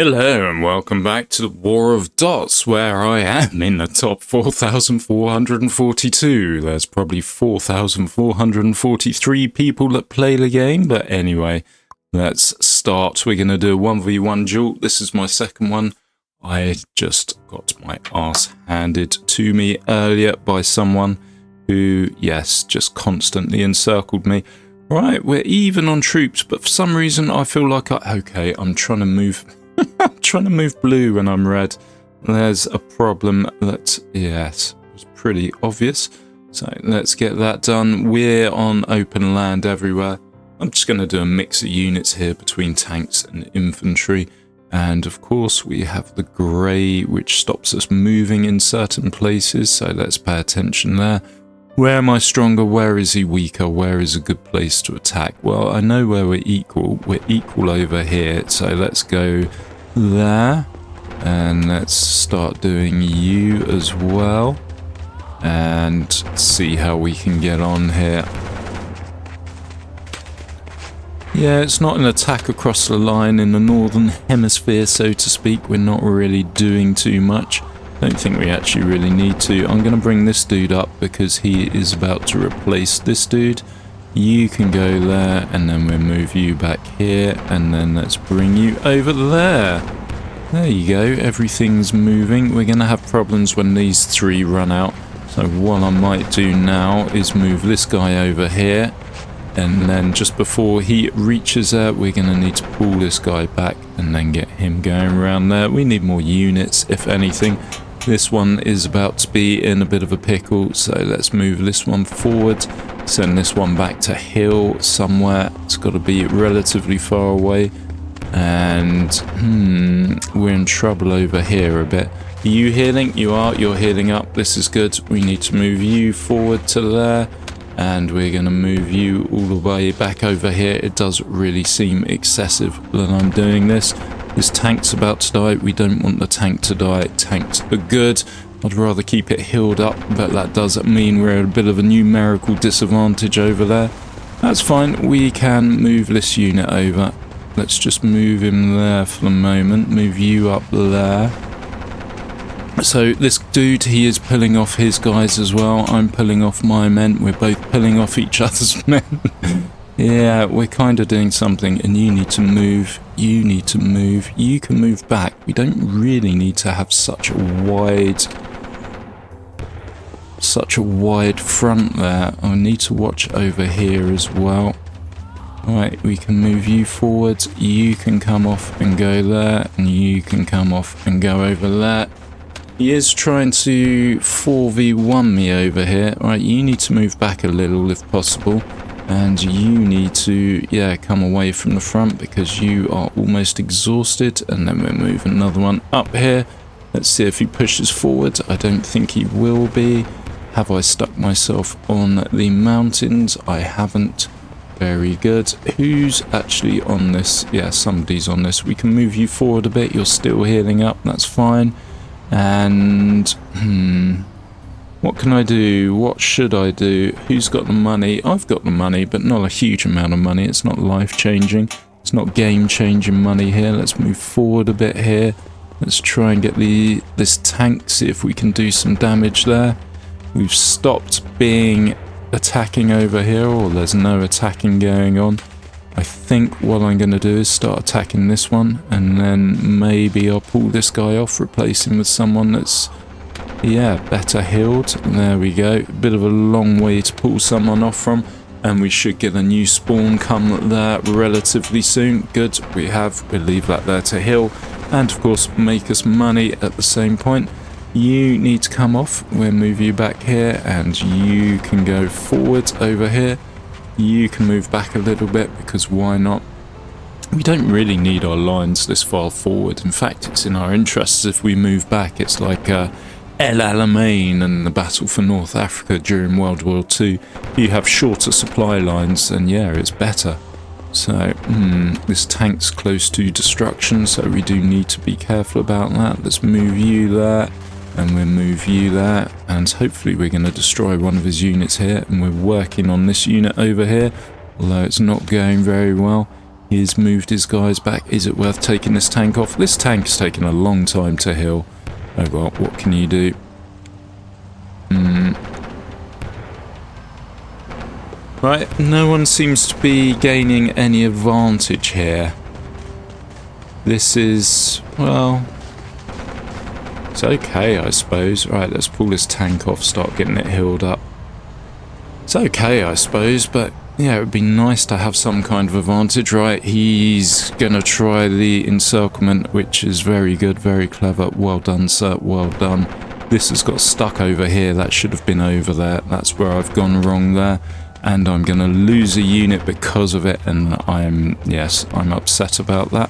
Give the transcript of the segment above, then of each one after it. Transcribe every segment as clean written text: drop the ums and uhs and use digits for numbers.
Hello and welcome back to the War of Dots, where I am in the top 4,442. There's probably 4,443 people that play the game, but anyway, let's start. We're going to do a 1v1 duel. This is my second one. I just got my ass handed to me earlier by someone who, yes, just constantly encircled me. Right, we're even on troops, but for some reason I feel like I'm trying to move... I'm trying to move blue when I'm red. There's a problem that, yes, was pretty obvious. So let's get that done. We're on open land everywhere. I'm just going to do a mix of units here between tanks and infantry. And of course we have the grey, which stops us moving in certain places. So let's pay attention there. Where am I stronger? Where is he weaker? Where is a good place to attack? Well, I know where we're equal. We're equal over here. So let's go there. And let's start doing you as well. And see how we can get on here. Yeah, it's not an attack across the line in the northern hemisphere, so to speak. We're not really doing too much. Don't think we actually really need to. I'm going to bring this dude up because he is about to replace this dude. You can go there, and then we'll move you back here, and then let's bring you over there. There you go, everything's moving. We're going to have problems when these three run out. So what I might do now is move this guy over here, and then just before he reaches there, we're going to need to pull this guy back and then get him going around there. We need more units, if anything. This one is about to be in a bit of a pickle, so let's move this one forward, send this one back to hill somewhere. It's got to be relatively far away, and we're in trouble over here a bit. Are you healing? You are. You're healing up. This is good. We need to move you forward to there, and we're going to move you all the way back over here. It does really seem excessive that I'm doing this. This tank's about to die. We don't want the tank to die. Tanks are good. I'd rather keep it healed up, but that does mean we're at a bit of a numerical disadvantage over there. That's fine. We can move this unit over. Let's just move him there for the moment. Move you up there. So this dude, he is pulling off his guys as well. I'm pulling off my men. We're both pulling off each other's men. Yeah, we're kind of doing something, and you need to move. You need to move. You can move back. We don't really need to have such a wide front there. I need to watch over here as well. Right, we can move you forward. You can come off and go there, and you can come off and go over there. He is trying to 4v1 me over here. Right, you need to move back a little if possible. And you need to, come away from the front because you are almost exhausted. And then we'll move another one up here. Let's see if he pushes forward. I don't think he will be. Have I stuck myself on the mountains? I haven't. Very good. Who's actually on this? Yeah, somebody's on this. We can move you forward a bit. You're still healing up. That's fine. And, what can I do? What should I do? Who's got the money? I've got the money, but not a huge amount of money. It's not life-changing. It's not game-changing money here. Let's move forward a bit here. Let's try and get this tank, see if we can do some damage there. We've stopped being attacking over here, or there's no attacking going on. I think what I'm going to do is start attacking this one, and then maybe I'll pull this guy off, replace him with someone that's better healed. There we go. A bit of a long way to pull someone off from, and we should get a new spawn come there relatively soon. Good, we'll leave that there to heal, and of course make us money at the same point. You need to come off. We'll move you back here, and you can go forward over here. You can move back a little bit because why not? We don't really need our lines this far forward. In fact, it's in our interests if we move back. It's like El Alamein and the battle for North Africa during World War II. You have shorter supply lines, and it's better. So, this tank's close to destruction, so we do need to be careful about that. Let's move you there, and we'll move you there, and hopefully we're going to destroy one of his units here, and we're working on this unit over here, although it's not going very well. He's moved his guys back. Is it worth taking this tank off? This tank's taken a long time to heal. Oh well, what can you do? Right, no one seems to be gaining any advantage here. This is, well, it's okay, I suppose. Right, let's pull this tank off, start getting it healed up. It's okay, I suppose, but yeah, it would be nice to have some kind of advantage, right? He's gonna try the encirclement, which is very good, very clever. Well done, sir, well done. This has got stuck over here. That should have been over there. That's where I've gone wrong there. And I'm gonna lose a unit because of it, and I'm upset about that.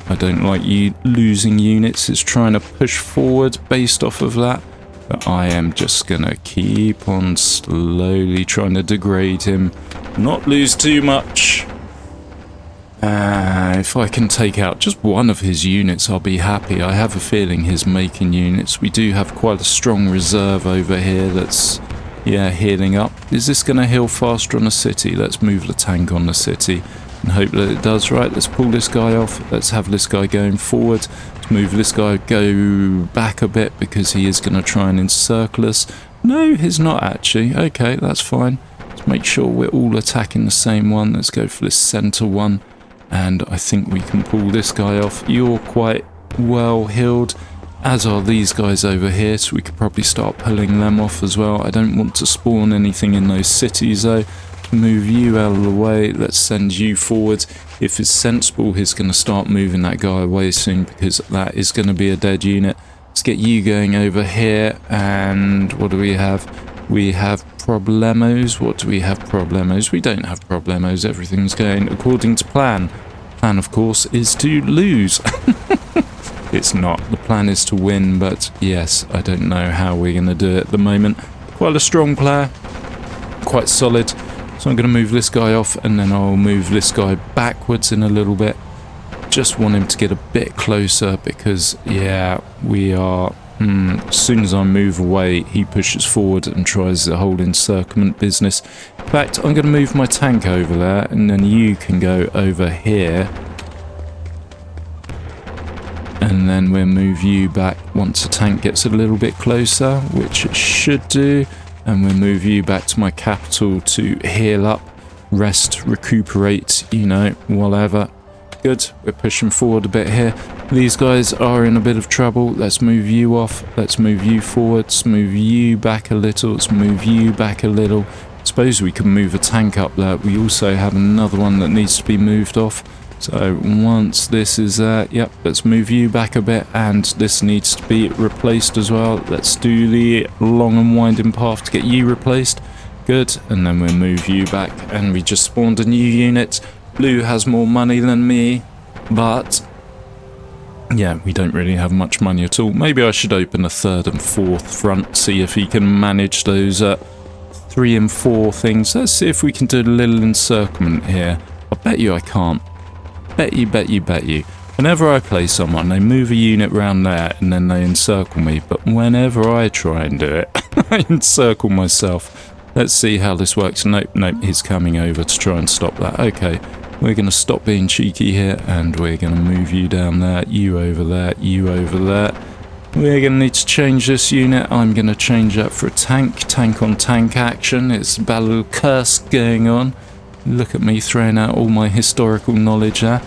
I don't like you losing units. It's trying to push forward based off of that. But I am just gonna keep on slowly trying to degrade him. Not lose too much. If I can take out just one of his units, I'll be happy. I have a feeling he's making units. We do have quite a strong reserve over here that's, yeah, healing up. Is this going to heal faster on the city? Let's move the tank on the city and hope that it does. Right, let's pull this guy off. Let's have this guy going forward. Let's move this guy, go back a bit because he is going to try and encircle us. No, he's not actually. Okay, that's fine. Let's make sure we're all attacking the same one. Let's go for this center one. And I think we can pull this guy off. You're quite well healed, as are these guys over here, so we could probably start pulling them off as well. I don't want to spawn anything in those cities though. Move you out of the way. Let's send you forward. If it's sensible, he's going to start moving that guy away soon, because that is going to be a dead unit. Let's get you going over here. And what do we have? We have problemos. What do we have? Problemos. We don't have problemos. Everything's going according to plan. Plan, of course, is to lose. It's not. The plan is to win, but yes, I don't know how we're going to do it at the moment. Quite a strong player. Quite solid. So I'm going to move this guy off, and then I'll move this guy backwards in a little bit. Just want him to get a bit closer because, yeah, we are... as soon as I move away, he pushes forward and tries the whole encirclement business. In fact, I'm going to move my tank over there, and then you can go over here. And then we'll move you back once the tank gets a little bit closer, which it should do. And we'll move you back to my capital to heal up, rest, recuperate, you know, whatever. Good, we're pushing forward a bit here. These guys are in a bit of trouble. Let's move you off. Let's move you forward. Let's move you back a little. Let's move you back a little. I suppose we can move a tank up there. We also have another one that needs to be moved off. So once this is there, yep, let's move you back a bit. And this needs to be replaced as well. Let's do the long and winding path to get you replaced. Good, and then we'll move you back. And we just spawned a new unit. Blue has more money than me, but yeah, we don't really have much money at all. Maybe I should open a third and fourth front, see if he can manage those 3 and 4 things. Let's see if we can do a little encirclement here. I bet you I can't. Bet you. Whenever I play someone, they move a unit around there and then they encircle me. But whenever I try and do it, I encircle myself. Let's see how this works. Nope, he's coming over to try and stop that. Okay. We're going to stop being cheeky here, and we're going to move you down there, you over there, you over there. We're going to need to change this unit. I'm going to change that for a tank on tank action. It's about a little curse going on. Look at me throwing out all my historical knowledge there.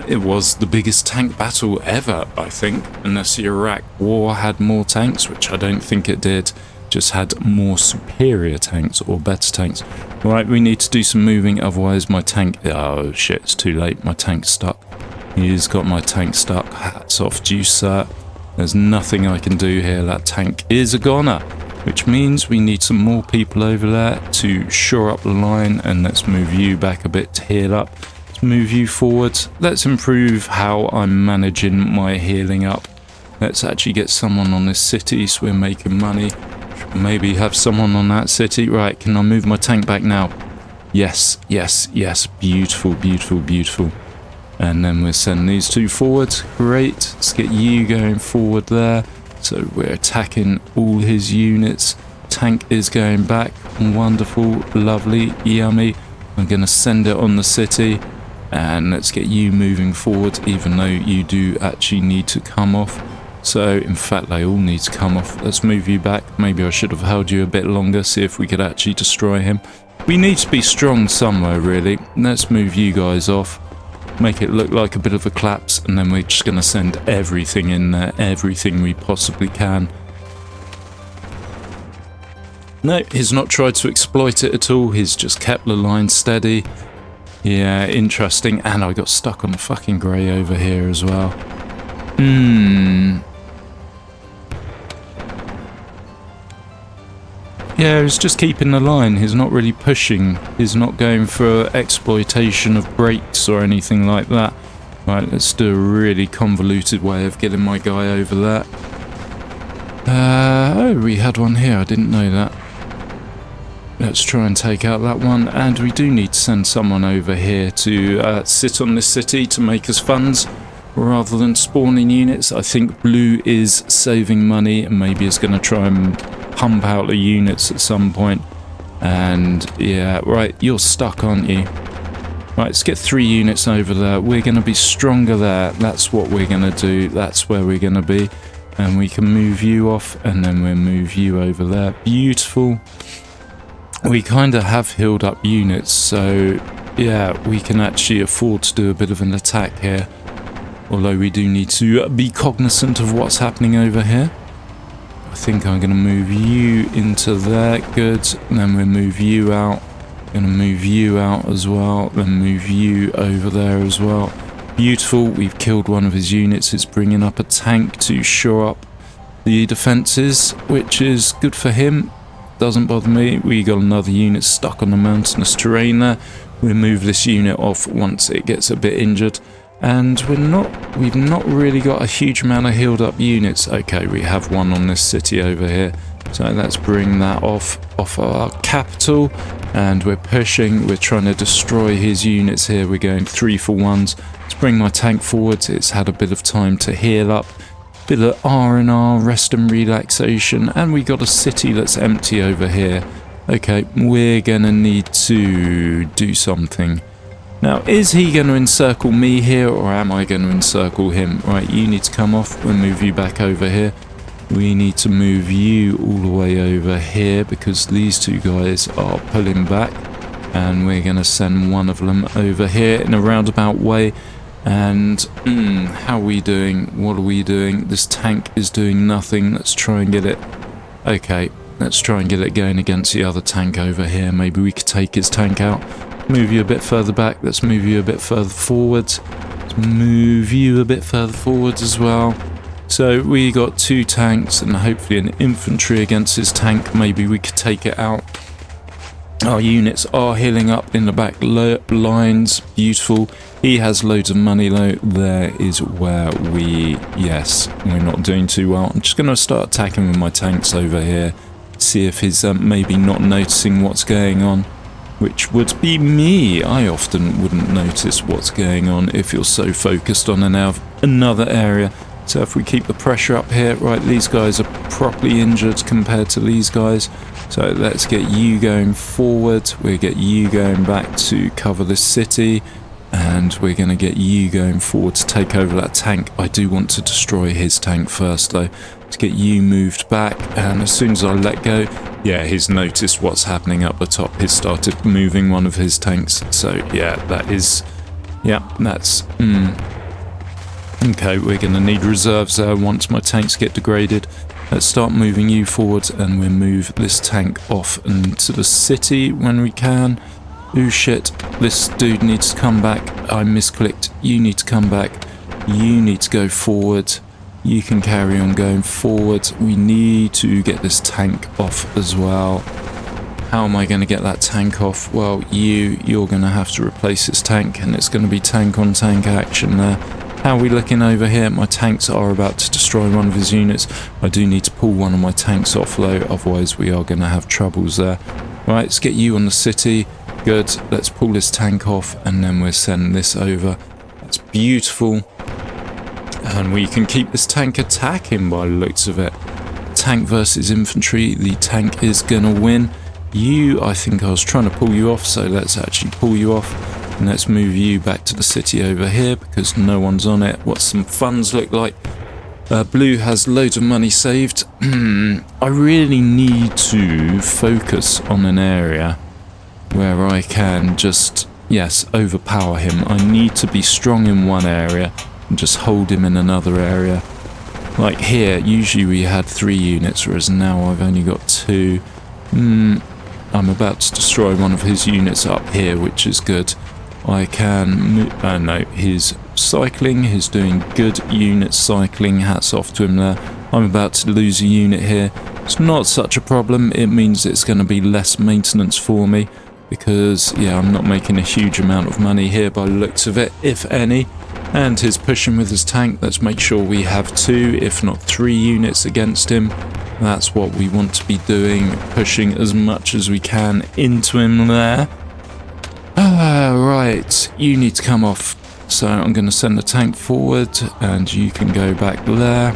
It was the biggest tank battle ever, I think, unless the Iraq War had more tanks, which I don't think it did. Just had more superior tanks or better tanks. Right, we need to do some moving, otherwise my tank... Oh shit, it's too late. My tank's stuck. He's got my tank stuck. Hats off to you, sir. There's nothing I can do here. That tank is a goner, which means we need some more people over there to shore up the line. And let's move you back a bit to heal up. Let's move you forward. Let's improve how I'm managing my healing up. Let's actually get someone on this city so we're making money. Maybe have someone on that city. Right, can I move my tank back now? Yes. Beautiful. And then we'll send these 2 forward. Great. Let's get you going forward there. So we're attacking all his units. Tank is going back. Wonderful, lovely, yummy. I'm going to send it on the city. And let's get you moving forward, even though you do actually need to come off. So, in fact, they all need to come off. Let's move you back. Maybe I should have held you a bit longer, see if we could actually destroy him. We need to be strong somewhere, really. Let's move you guys off. Make it look like a bit of a collapse, and then we're just going to send everything in there, everything we possibly can. No, he's not tried to exploit it at all. He's just kept the line steady. Yeah, interesting. And I got stuck on the fucking grey over here as well. Yeah, he's just keeping the line. He's not really pushing. He's not going for exploitation of breaks or anything like that. Right, let's do a really convoluted way of getting my guy over there. Oh, we had one here. I didn't know that. Let's try and take out that one. And we do need to send someone over here to sit on this city to make us funds rather than spawning units. I think blue is saving money and maybe is going to try and pump out the units at some point. And yeah, right, you're stuck, aren't you? Right, let's get 3 units over there. We're going to be stronger there. That's what we're going to do. That's where we're going to be. And we can move you off, and then we'll move you over there. Beautiful. We kind of have healed up units, so yeah, we can actually afford to do a bit of an attack here. Although we do need to be cognizant of what's happening over here. I think I'm going to move you into there. Good. And then we'll move you out. Going to move you out as well. Then move you over there as well. Beautiful. We've killed one of his units. It's bringing up a tank to shore up the defences, which is good for him. Doesn't bother me. We got another unit stuck on the mountainous terrain there. We'll move this unit off once it gets a bit injured. And we've not really got a huge amount of healed up units. Okay, we have one on this city over here. So let's bring that off our capital. And we're pushing. We're trying to destroy his units here. We're going 3 for 1s. Let's bring my tank forward. It's had a bit of time to heal up. Bit of R&R, rest and relaxation. And we got a city that's empty over here. Okay, we're going to need to do something. Now, is he going to encircle me here, or am I going to encircle him? Right, you need to come off. We'll move you back over here. We need to move you all the way over here because these 2 guys are pulling back. And we're going to send one of them over here in a roundabout way. And how are we doing? What are we doing? This tank is doing nothing. Let's try and get it. Okay, let's try and get it going against the other tank over here. Maybe we could take his tank out. Move you a bit further back. Let's move you a bit further forwards. Let's move you a bit further forwards as well. So we got 2 tanks and hopefully an infantry against his tank. Maybe we could take it out. Our units are healing up in the back lines. Beautiful. He has loads of money though. There is where yes, we're not doing too well. I'm just going to start attacking with my tanks over here. See if he's maybe not noticing what's going on. Which would be me. I often wouldn't notice what's going on if you're so focused on another area. So if we keep the pressure up here, right, these guys are properly injured compared to these guys. So let's get you going forward. We'll get you going back to cover this city. And we're going to get you going forward to take over that tank. I do want to destroy his tank first though. To get you moved back. And as soon as I let go, yeah, he's noticed what's happening up the top. He's started moving one of his tanks. So yeah, that's okay, we're going to need reserves there once my tanks get degraded. Let's start moving you forward and we'll move this tank off into the city when we can. Oh shit, this dude needs to come back. I misclicked. You need to come back. You need to go forward. You can carry on going forward. We need to get this tank off as well. How am I going to get that tank off? Well, you're going to have to replace this tank and it's going to be tank on tank action there. How are we looking over here? My tanks are about to destroy one of his units. I do need to pull one of my tanks off though, otherwise we are going to have troubles there. Right, let's get you on the city. Good, let's pull this tank off and then we'll send this over. That's beautiful. And we can keep this tank attacking by the looks of it. Tank versus infantry, the tank is going to win. I think I was trying to pull you off, so let's actually pull you off. And let's move you back to the city over here because no one's on it. What's some funds look like? Blue has loads of money saved. I really need to focus on an area where I can just, yes, overpower him. I need to be strong in one area and just hold him in another area. Like here, usually we had 3 units, whereas now I've only got 2. I'm about to destroy one of his units up here, which is good. I can no, he's cycling, he's doing good unit cycling, hats off to him there. I'm about to lose a unit here. It's not such a problem, it means it's going to be less maintenance for me, because, yeah, I'm not making a huge amount of money here by the looks of it, if any. And he's pushing with his tank. Let's make sure we have 2, if not 3 units against him. That's what we want to be doing, pushing as much as we can into him there. Right, you need to come off. So I'm going to send the tank forward and you can go back there.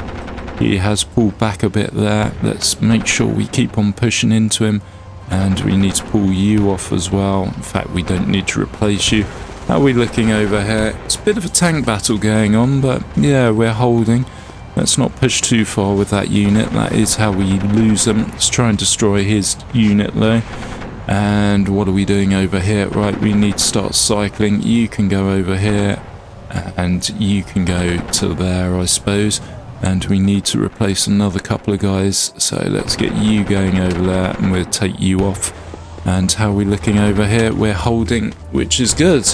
He has pulled back a bit there. Let's make sure we keep on pushing into him, and we need to pull you off as well. In fact, we don't need to replace you. How are we looking over here? It's a bit of a tank battle going on, but yeah, we're holding. Let's not push too far with that unit. That is how we lose them. Let's try and destroy his unit though. And what are we doing over here? Right, we need to start cycling. You can go over here and you can go to there, I suppose. And we need to replace another couple of guys. So let's get you going over there and we'll take you off. And how are we looking over here? We're holding, which is good.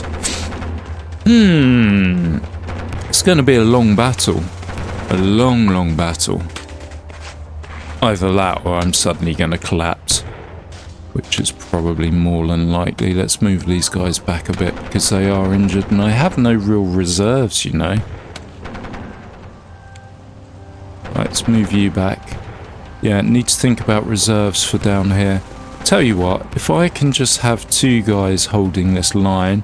It's going to be a long battle. A long battle. Either that or I'm suddenly going to collapse, which is probably more than likely. Let's move these guys back a bit because they are injured and I have no real reserves, you know. Right, let's move you back. Yeah, need to think about reserves for down here. Tell you what, if I can just have 2 guys holding this line,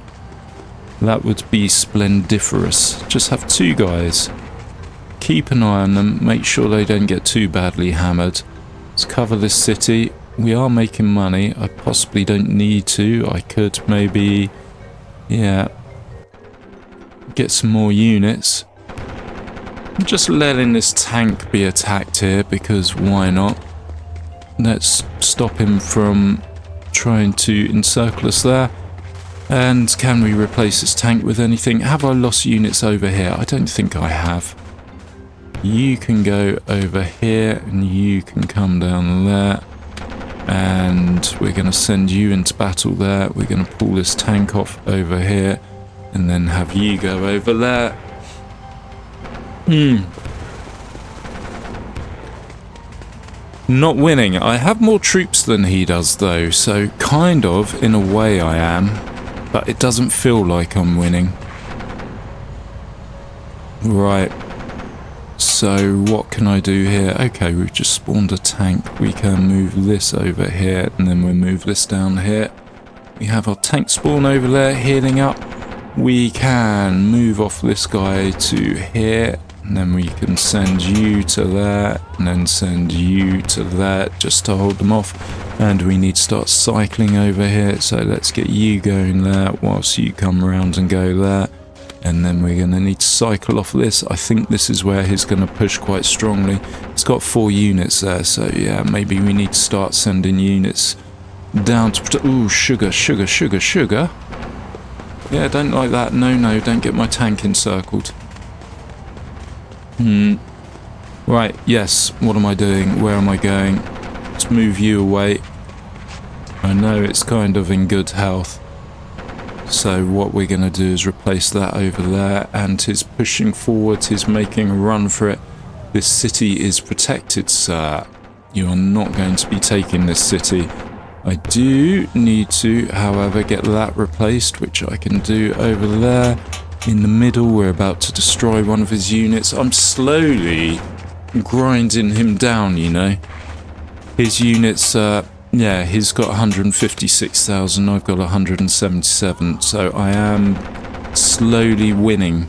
that would be splendiferous. Just have 2 guys. Keep an eye on them, make sure they don't get too badly hammered. Let's cover this city. We are making money. I possibly don't need to. I could maybe, yeah, get some more units. I'm just letting this tank be attacked here because why not? Let's stop him from trying to encircle us there. And can we replace this tank with anything? Have I lost units over here? I don't think I have. You can go over here and you can come down there. And we're going to send you into battle there. We're going to pull this tank off over here and then have you go over there. Not winning. I have more troops than he does though, so kind of in a way I am, but it doesn't feel like I'm winning. Right, so what can I do here? Okay, we've just spawned a tank. We can move this over here and then we'll move this down here. We have our tank spawn over there healing up. We can move off this guy to here. And then we can send you to there, and then send you to that, just to hold them off. And we need to start cycling over here, so let's get you going there, whilst you come around and go there. And then we're going to need to cycle off this. I think this is where he's going to push quite strongly. It's got 4 units there, so yeah, maybe we need to start sending units down to... Ooh, sugar. Yeah, don't like that. No, don't get my tank encircled. Right, yes, what am I doing? Where am I going? Let's move you away. I know it's kind of in good health. So what we're going to do is replace that over there, and he's pushing forward, he's making a run for it. This city is protected, sir. You are not going to be taking this city. I do need to, however, get that replaced, which I can do over there. In the middle, we're about to destroy one of his units. I'm slowly grinding him down, you know. His units, yeah, he's got 156,000, I've got 177, so I am slowly winning,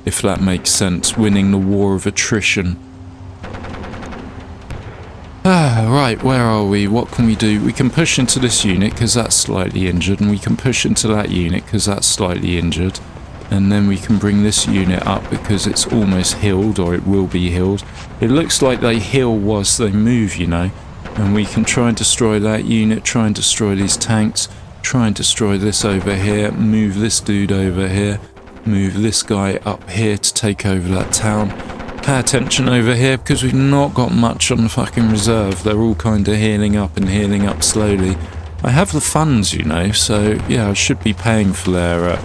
if that makes sense, winning the war of attrition. Right, where are we? What can we do? We can push into this unit because that's slightly injured, and we can push into that unit because that's slightly injured. And then we can bring this unit up because it's almost healed, or it will be healed. It looks like they heal whilst they move, you know. And we can try and destroy that unit, try and destroy these tanks, try and destroy this over here, move this dude over here, move this guy up here to take over that town. Pay attention over here because we've not got much on the fucking reserve. They're all kind of healing up and healing up slowly. I have the funds, you know, so yeah, I should be paying for their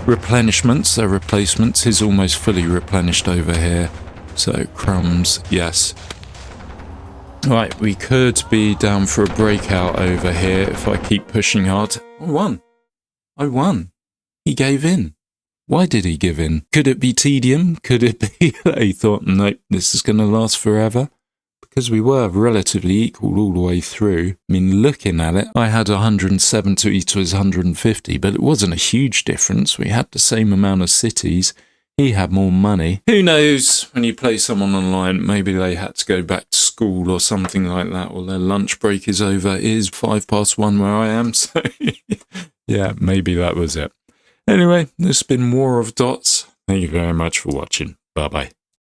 replenishments, their replacements. Is almost fully replenished over here. So crumbs, yes. Right, we could be down for a breakout over here if I keep pushing hard. I won. I won. He gave in. Why did he give in? Could it be tedium? Could it be that he thought, nope, this is going to last forever? Because we were relatively equal all the way through. I mean, looking at it, I had 170 to his 150, but it wasn't a huge difference. We had the same amount of cities. He had more money. Who knows, when you play someone online, maybe they had to go back to school or something like that, or their lunch break is over. It is 1:05 where I am, so yeah, maybe that was it. Anyway, this has been War of Dots. Thank you very much for watching. Bye-bye.